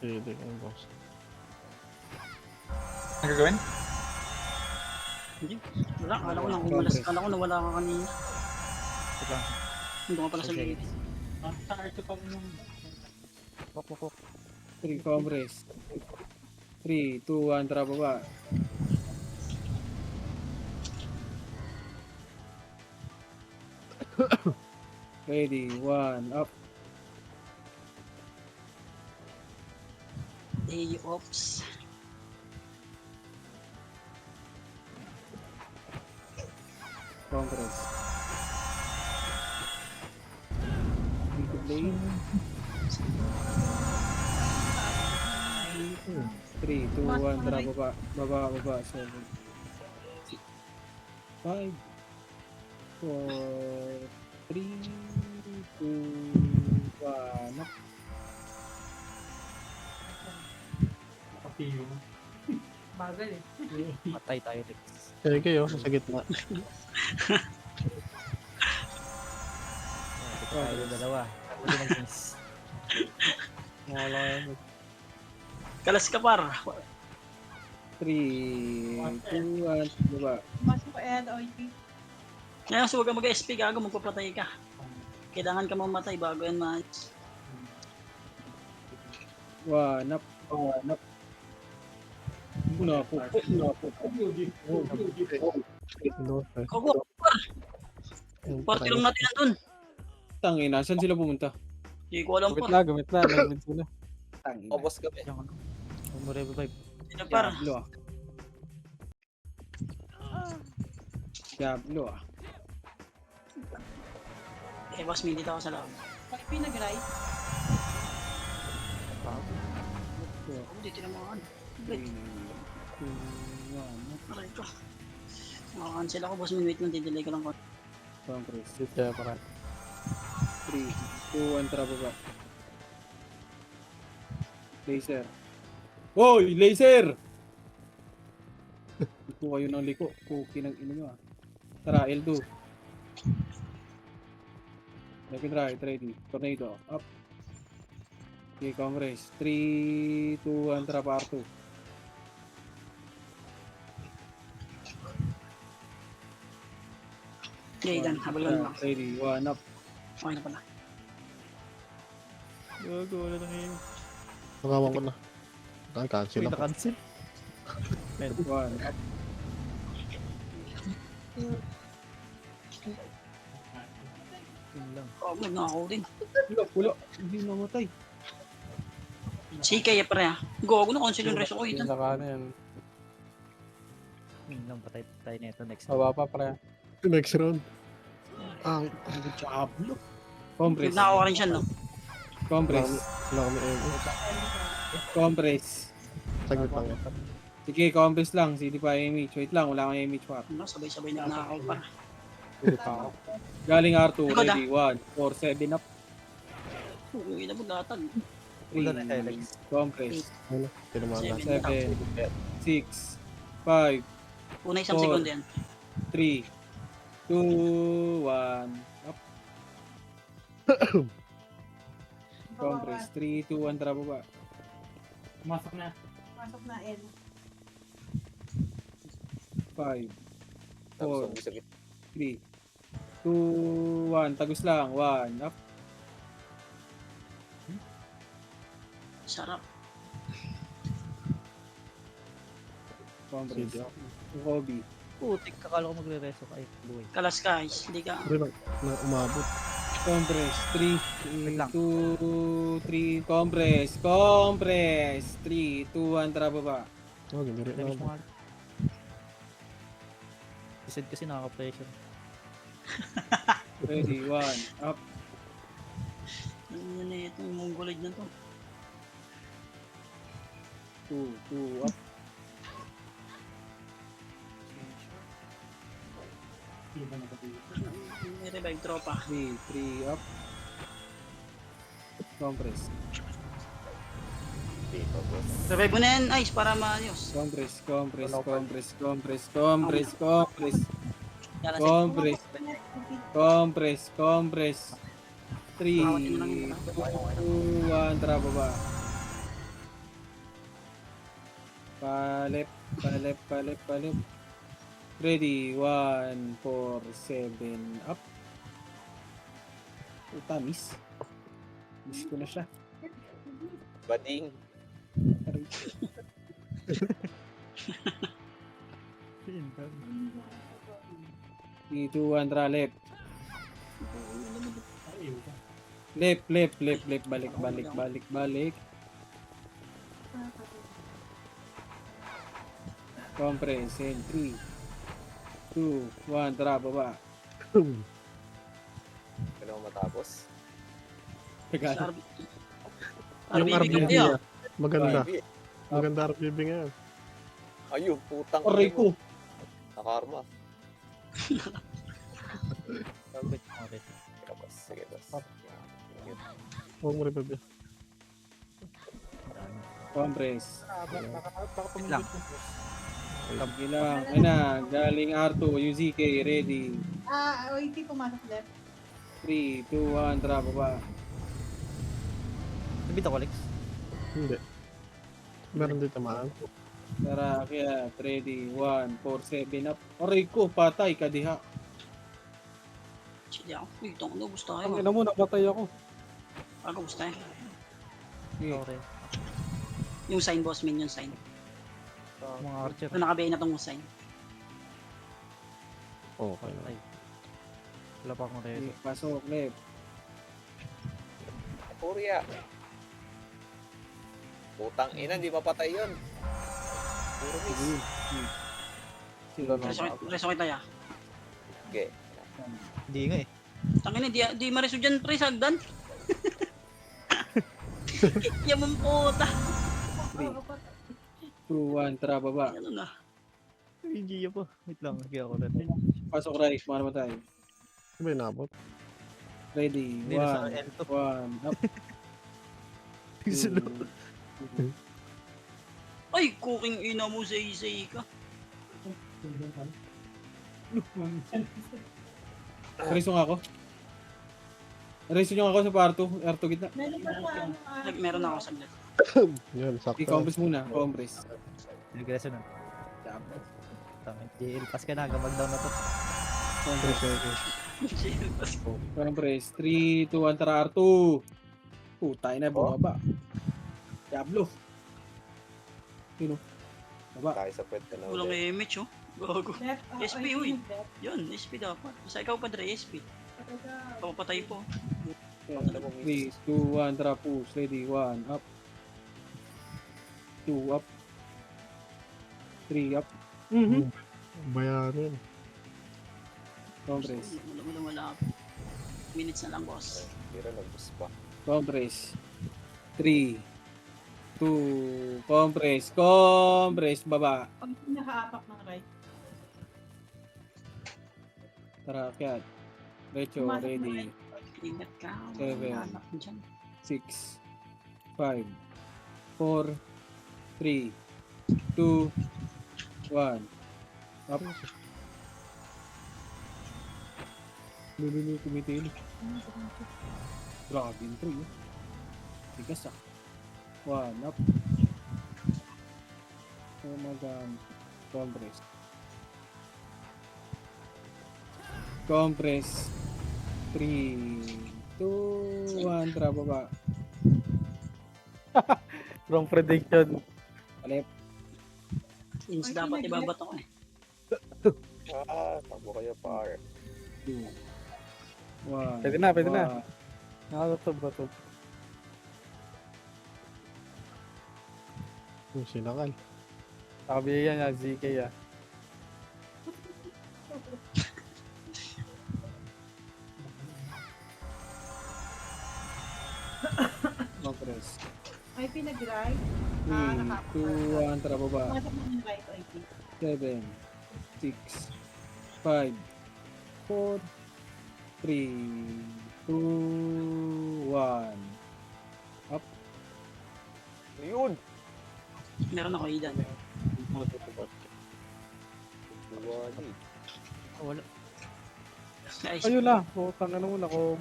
Hindi, ang boss. Ang gagawin? Hindi. Wala, kala ko lang umalas. Kala ko na wala ka kanina. Wait lang. Hindi ko pala sa Okay. liit. Start pa yung... Wok. 3, compress. 3, 2, 1, tara baba. Ready, 1, up. Day offs. Compress. Dito play. 3, 2, 1, tara baba. 7, 5, 4, 3, 2, 1, up. Papiyo. Bagal eh. Matay tayo, Rex. Kaya kayo, sa gitna. Ito tayo dalawa. Huli ng kings. Wala yan. Kalas ka par. 3, 2, 1, baba. Pumasok ko and OIP. Ngayon, so huwag ka mag-SP, gago, magpapatay ka. Kailangan ka mamatay bago yan ma-hits. 1, up. 1, up. Una po. Kogo, party lang natin nandun. Tangina, saan sila pumunta? Hindi ko alam Gamit par. na. Nag-mid sila. Tangina. Obos kami. Yung ano. Huwag mo revive. Sino par? Diablo ah. Eh, boss, may dito ako sa loob. OIP nag-right. Ako dito na mga ano. 3, 2, 1, Aray ko. Makakancel ako, boss, wait lang, didelay ko lang ko. compress. Dito kaya para. 3, 2, 1, tara baba. Laser. Hoy! Laser! Liko kayo ng liko. Cookie ng ino nyo ah. Tara, L2. Left and right, ready. Tornado, up. Okay, Congress. 3, 2, 1, trap R2. Okay, dan. Habol lang lang. Ready, 1, up. Okay na pala. Gago, wala na ngayon. Nakawan ko na. Cancel Uy, ako. na-cancel. 1, up. Yun lang. Oh, nag-ako din. Wala. Hindi namatay. CK ya pare ah. Gago na cancel yung reso ko Yung ito. naka ano yan. Yun lang, patay tayo nito next. Baba pa pre. Next round. Ang Diablo. Compress. Nakawa rin siya, no? Compress. wala kami Compress. Saglit lang yan. Sige, compress lang. CD pa image. Wait lang, wala kang image pa. Ano, sabay-sabay na nakakaw pa. Pwede pa ako. Galing R2, Likod, ready. 1, 4, 7 up. Uy, na bulatag. 3, Wala na tayo, Lex. compress. Tinamaan natin. 7, 6, 5, Una isang 4. segundo yan. 3, 2, 1, up. Compress. 3, 2, 1, tara baba. Pumasok na. Pasok na, L. 5, Tapos 4, ang sakit. 3, 2, 1, tagus lang. 1, up. Sarap. Compress. CD. Kobe. Putik, kakala ko magre-reso ka. Ay, buhay. Kalas guys. Hindi ka. Pero na umabot. Compress. 3, Wait lang. 2, 3, compress. Compress. 3, 2, 1, tara baba. Oh, ganda rin Damage ako. mo nga. Isad kasi nakaka-pressure. Ready, 1, up. Ano na itong mongoloid na to? 2, 2, up. Iba na pati. May revive tropa. 3, 3, up. Compress. Dito, boss. Revive mo na yan, Ice, para maayos. Compress, compress, compress, compress, compress, compress, Kala compress, compress, compress. 3, 2, 1, tara baba. Palep, palep, palep, palep. Ready, 1, 4, 7, up. Puta, miss. Miss ko na siya. Bading. Aray. Yun lang. 3, 2, 1, tara left. Ay, iba. Left, left, left, left. Balik, balik, balik, balik. Compress in 3, 2, 1, tara baba. Kailangan matapos. Tagal. Yung RBB RBB ka kaya. niya. Maganda. Baby. Maganda RBB ngayon. Ayun, putang. Aray ina mo. ko. Nakarma. Gagawin mo nga rin. Sige, boss. Sige, boss. Yan. Huwag mo rin baby. Compress. Wait lang. Tabi lang. Ayun na, galing R2, yung ZK, ready. OIT pumasok left. 3, 2, 1, tara baba. Nabita ko, Lex. Hindi. Meron din tamaan. Tara, kaya, ready. 1, 4, 7, up. Aray ko, patay, kadiha. Sige ako. Uy, itong ano, gusto Ang kayo. ina mo, napatay ako. Ako gusto kayo. Okay. Sorry. Yung sign boss, main yung sign. Mga archer. Ito nakabihin na tong sign. Okay na. Ay. Wala pa akong reso. Okay, pasok, left. Purya. Putang ina, hindi papatay yun. Puro miss. Sila na. Reso kita ya. Okay. Hindi nga eh. Tangin na, di mariso dyan pre sa hagdan. Yan mong puta. 2, 1, tara baba. Ano na. Ay, Gia pa. Wait lang. Sige ako rin. Pasok right, mga naman tayo. Ano ba inabot? Ready, Hindi, nasa 1, L2. 1, up. Sunod. 2, Ay, cooking ina mo sa isay ka. Raise nga ako. Raise nyo ako sa parto. R2 gitna. Meron pa sa ano, Meron ako saglit. Yan, sakto. I-compress muna. Compress. Regreso na. Tama, JL, pass ka na, gamag down na to. Compress. Okay. Compress. 3, 2, 1, tara R2. Putay na, bumaba. Diablo. Yun o. Baba. Tayo sa puwet ka na Walang ulit. image oh. Gago. left, SP, ay, uy. left. Yun, SP dapat. Basta ikaw pa Dre, SP. Papatay po. 3, 2, 1, tara push. Ready, 1, up. 2, up. 3, up. Bayanin. Compress. Wala. Minutes na lang, boss. Tira, nag-boost pa. Compress. 3, 2, compress. Compress, baba. Pag nakaapak ng right. Tara, akyat. Recho, Pumasok na ready. Ingat ka. Seven. Wala anak mo dyan. 6, 5, 4, 3, 2, 1. Up. Lulu, kumitil. Grabe yung 3. Tigas ah. 1, up. Umagang compress. Compress. 3, 2, 1. Tara, baba. Wrong prediction. Alep. Means dapat ibabat ako eh. Takbo kayo, par. 2, 1. Pwede na, pwede na. Nakakatog ba to? Yung sinakal. Nakabigyan niya, ZK ah. Compress. Ay, pinag-right. 3, 2, 1. Tara, baba. Pumasok na ng right, IP. 7, 6, 5, 4, 3, 2, 1. Up. Ayun! Meron ako Idan. Buwali. Wala. Guys, Ayun na, putang ano mo na ko.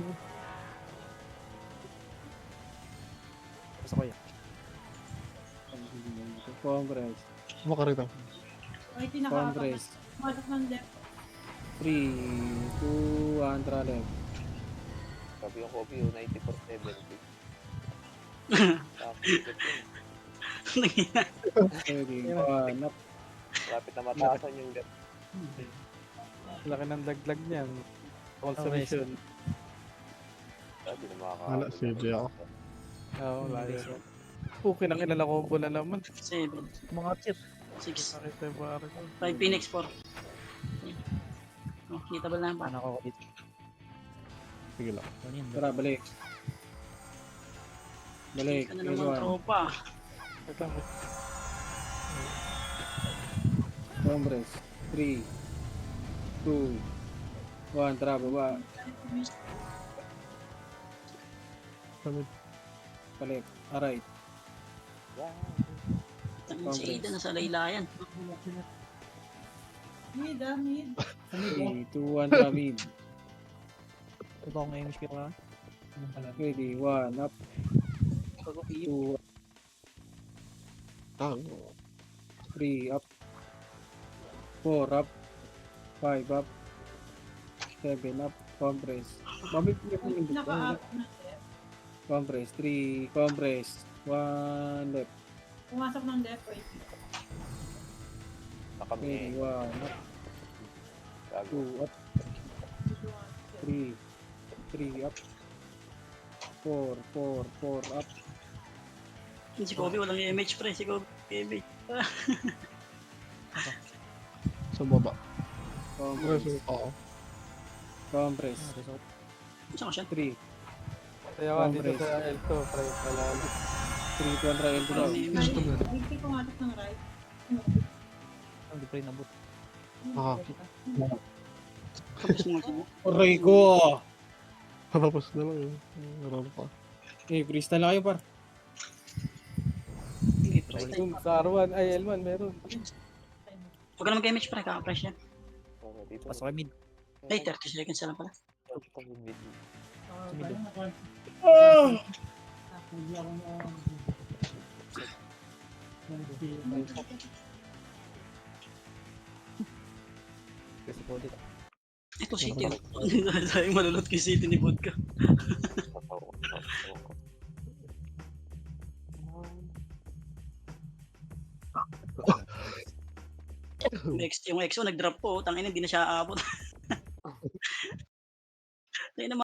Gusto ko yan. Compress. Baka rito. Ay, tinakaapak. Compress. Pumasok ng left. 3, 2, 1. Tara, left. Sabi yung copy, 9470. Ready, 1. Up. Lapit na mataasan yung depth. Laki ng daglag niyan. All Okay. submission. Sabi na Wala, CJ ako. Oo, lalo. Okay, nang ilala combo na naman. 7, Mga chip. 6, Nakita yung pare ko. 5 Phoenix 4. Oh, kita ba lang pa? Paano ako dito? Sige lang. Ano yan? Tara, balik. Balik. Ano Ready, naman 1. tropa? Ito, Compress. 3, 2, 1. Tara, baba. Kami. Balik. Alright. Tangin si Ida nasa laylayan. Mid, mid. 3, 2, 1. Tara, mid. Ito akong image ko ka. Ready, 1. Up. 2, Ah, 3, up. 4, up. 5, up. 7, up. Compress. Mabig yung Naka-up ng left. compress. 3, compress. 1, left. Pumasok ng left, IP. Nakami. Ready, 1, up. Gago. 2, up. 3, 3, up. 4, 4, 4, up. Si Kobe walang image pre. Si Kobe image. sa baba. Compress. Oo. Compress. Saan ka siya? 3, kaya ka dito sa L2, pre. Palalo. 3, 2, 1. Try and Walang draw. image. IP pumasok ng right. Hindi pa rin nabot. Ah. Tapos mo siya. Aray ko! Patapos na lang yun. Meron pa. Eh, freestyle na kayo, par. Hindi pre. Sa R1, ay L1 meron. Huwag ka naman ka-image pre. Kaka-fresh yan. Okay, Dito. Pasok kay mid. Ay, 30 seconds na lang pala. Mid. Parang nakuha. Hindi ako na... Kasi po dito. Ito City. Tayo malulot kay City ni Vodka. Next, yung EXO nag-drop po. Tangina, hindi na siya aabot.